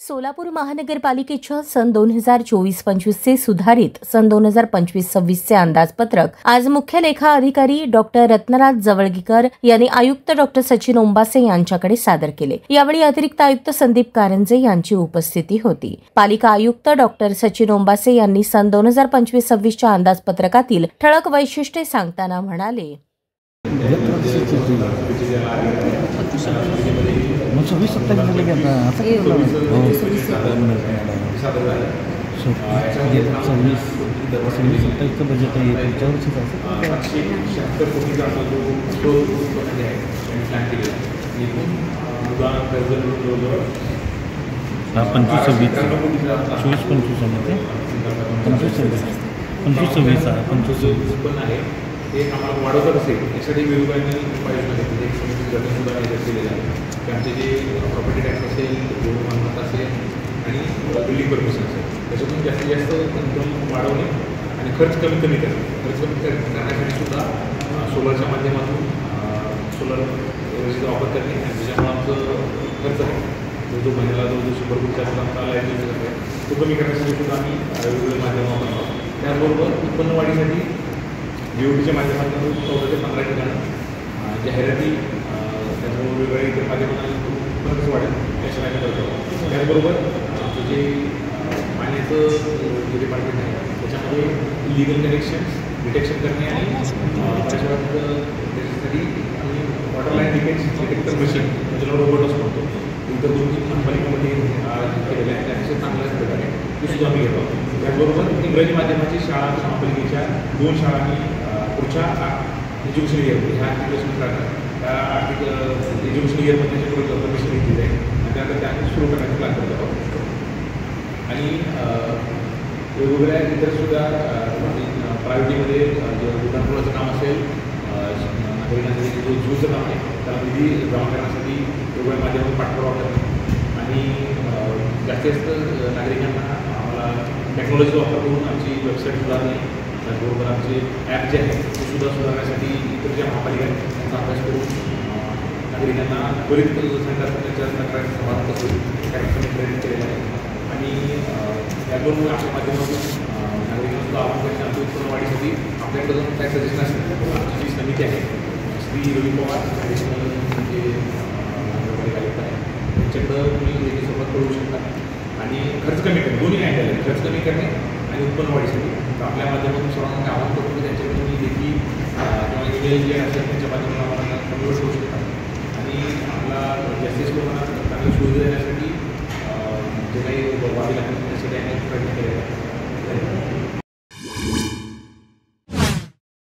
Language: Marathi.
सोलापूर महानगरपालिकेच्या सन 2024-25चे सुधारित सन 2025-26चे अंदाजपत्रक आज मुख्य लेखा अधिकारी डॉक्टर रत्नराज जवळगीकर यांनी आयुक्त डॉक्टर सचिन ओंबासे यांच्याकडे सादर केले। यावेळी अतिरिक्त आयुक्त संदीप कारंजे यांची उपस्थिती होती। पालिका आयुक्त डॉक्टर सचिन ओंबासे यांनी सन 2025-26च्या अंदाजपत्रकातील ठळक वैशिष्ट्ये सांगताना म्हणाले, बजेट आहे हे आम्हाला वाढवत असेल यासाठी वेगवेगळ्या उपाययोजना घेतली। एक समिती गठन सुद्धा केलेलं आहे की आमचे जे प्रॉपर्टी टॅक्स असेल, गृह मालमत्ता असेल आणि बिल्डिंग परमिशन असेल त्याच्यातून जास्तीत जास्त इन्कम वाढवणे आणि खर्च कमी करणे। खर्च कमी करण्यासाठी सुद्धा सोलरच्या माध्यमातून सोलर एनर्जीचा वापर करणे आणि त्याच्यामुळे आमचं खर्च आहे जो महिन्याला जो 100 कोटीच्या आमचा लाईट बिल आहे तो कमी करण्यासाठी सुद्धा आम्ही वेगवेगळे माध्यम वापरतो। त्याचबरोबर उत्पन्न वाढीसाठी DOTच्या माध्यमातून 14 ते 15 ठिकाणं जाहिराती त्याचबरोबर वेगवेगळ्या इतर माध्यमातून उत्पन्न कसं वाढेल याची माहिती करतो। त्याचबरोबर आमचं जे पाण्याचं जे डिपार्टमेंट आहे त्याच्यामध्ये इलिगल कनेक्शन्स डिटेक्शन करणे आणि त्याच्यासाठी आम्ही water line leakage detector machine त्याच्यावर रोबोटच म्हणतो इतर 2-3 महापालिकेमध्ये केलेलं आहे त्यापेक्षा चांगल्याच प्रकारे ते सुद्धा आम्ही घेतो। त्याचबरोबर इंग्रजी माध्यमाची शाळा महापालिकेच्या 2 शाळांनी पुढच्या एज्युकेशन इयरमध्ये ह्या त्या आर्थिक एज्युकेशन इयरमध्ये त्याच्याकडे परमिशन घेतली आहे आणि त्यानंतर त्या सुरू करण्याचा प्लॅन करत आहोत। आणि वेगवेगळ्या इतरसुद्धा प्रायव्हेटीमध्ये उड्डाणपुलाचं काम असेल, नागरिकांसाठी जो झूचं काम आहे त्याला निधी जमा करण्यासाठी वेगवेगळ्या माध्यमातून पाठपुरावा करणे आणि जास्तीत जास्त नागरिकांना आम्हाला टेक्नॉलॉजीचा वापर करून आमची वेबसाईट सुधारणे त्याचबरोबर आमचे ॲप जे आहे ते सुद्धा सुधारण्यासाठी इतर ज्या महापालिका आहेत त्यांचा अभ्यास करून नागरिकांना त्वरित त्यांच्या तक्रारीचा समाधान कसं त्यासाठी प्रयत्न केलेला आहे। आणि त्याचबरोबर आमच्या माध्यमातून नागरिकांना सुद्धा आव्हान करणे आमच्या उत्पन्न वाढीसाठी आपल्याकडे जाऊन काय सजेशन असेल आमची जी समिती आहे श्री रवी पवार ॲडिशनल म्हणजे आयुक्त आहे त्यांच्याकडं तुम्ही याची सुरुवात करू शकता आणि खर्च कमी करणे दोन्ही काय केलं खर्च कमी करणे आणि उत्पन्न वाढीसाठी आपल्या माध्यमातून सर्वांना आवाहन करतो की त्यांच्याकडून मी देखील किंवा ईमेल जे असेल त्यांच्या माध्यमातून आम्हाला कन्वर्ट करू शकतात आणि आपला जास्तीत प्रमाणात चांगली सुविधा देण्यासाठी जे काही वाढी लागतात त्यासाठी आम्ही प्रयत्न केले